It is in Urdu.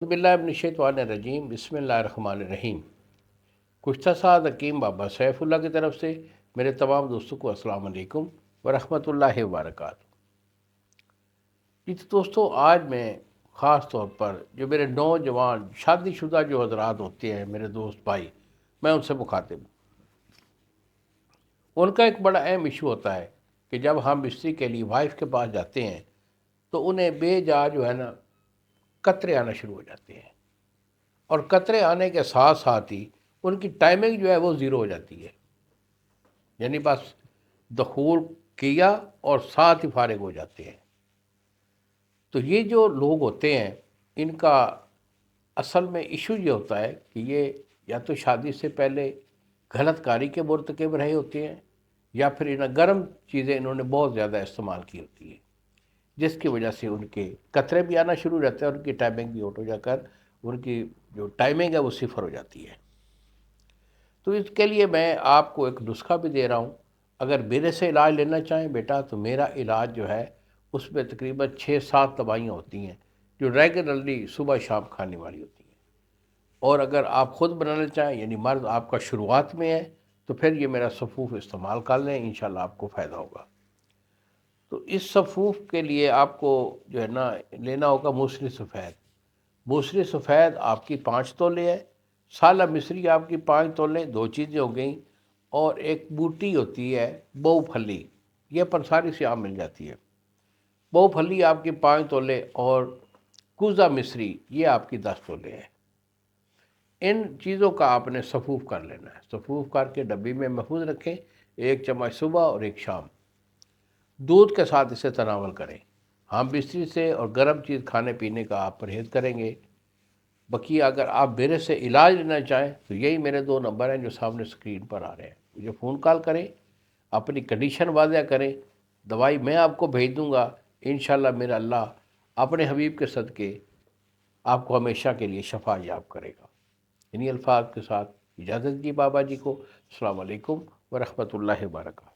باللہ من الشیطان الرجیم بسم اللہ الرحمن الرحیم۔ کچھ تصاعد حکیم بابا سیف اللہ کی طرف سے میرے تمام دوستوں کو السلام علیکم ورحمۃ اللہ وبرکاتہ۔ جی تو دوستوں، آج میں خاص طور پر جو میرے نوجوان شادی شدہ جو حضرات ہوتے ہیں، میرے دوست بھائی، میں ان سے مخاطب ہوں۔ ان کا ایک بڑا اہم ایشو ہوتا ہے کہ جب ہم مستری کے لیے وائف کے پاس جاتے ہیں تو انہیں بے جا جو ہے نا قطرے آنا شروع ہو جاتے ہیں، اور قطرے آنے کے ساتھ ساتھ ہی ان کی ٹائمنگ جو ہے وہ زیرو ہو جاتی ہے، یعنی بس دخول کیا اور ساتھ ہی فارغ ہو جاتے ہیں۔ تو یہ جو لوگ ہوتے ہیں، ان کا اصل میں ایشو یہ ہوتا ہے کہ یہ یا تو شادی سے پہلے غلط کاری کے مرتکب رہے ہوتے ہیں، یا پھر انہیں گرم چیزیں انہوں نے بہت زیادہ استعمال کی ہوتی ہیں، جس کی وجہ سے ان کے قطرے بھی آنا شروع ہو جاتے ہیں اور ان کی ٹائمنگ بھی آؤٹ ہو جا کر ان کی جو ٹائمنگ ہے وہ صفر ہو جاتی ہے۔ تو اس کے لیے میں آپ کو ایک نسخہ بھی دے رہا ہوں۔ اگر میرے سے علاج لینا چاہیں بیٹا، تو میرا علاج جو ہے اس میں تقریباً 6-7 دوائیاں ہوتی ہیں جو ریگولرلی صبح شام کھانے والی ہوتی ہیں۔ اور اگر آپ خود بنانا چاہیں، یعنی مرض آپ کا شروعات میں ہے، تو پھر یہ میرا صفوف استعمال کر لیں، انشاءاللہ آپ کو فائدہ ہوگا۔ تو اس صفوف کے لیے آپ کو جو ہے نا لینا ہوگا موسلی سفید۔ موسلی سفید آپ کی 5 تولے ہے، سالہ مصری آپ کی 5 تولے، 2 چیزیں ہو گئیں، اور ایک بوٹی ہوتی ہے بہو پھلی، یہ پنساری سے عام مل جاتی ہے۔ بہو پھلی آپ کی 5 تولے، اور کوزہ مصری یہ آپ کی 10 تولے ہے۔ ان چیزوں کا آپ نے صفوف کر لینا ہے، صفوف کر کے ڈبی میں محفوظ رکھیں، 1 چمچ صبح اور 1 شام، دودھ کے ساتھ اسے تناول کریں۔ ہم بستری سے اور گرم چیز کھانے پینے کا آپ پرہیز کریں گے۔ بقیہ اگر آپ میرے سے علاج لینا چاہیں تو یہی میرے 2 نمبر ہیں جو سامنے اسکرین پر آ رہے ہیں، مجھے فون کال کریں، اپنی کنڈیشن واضح کریں، دوائی میں آپ کو بھیج دوں گا۔ انشاءاللہ میرا اللہ اپنے حبیب کے صدقے آپ کو ہمیشہ کے لیے شفا یاب کرے گا۔ انہی الفاظ کے ساتھ اجازت دی بابا جی کو۔ السلام علیکم ورحمۃ اللہ وبرکاتہ۔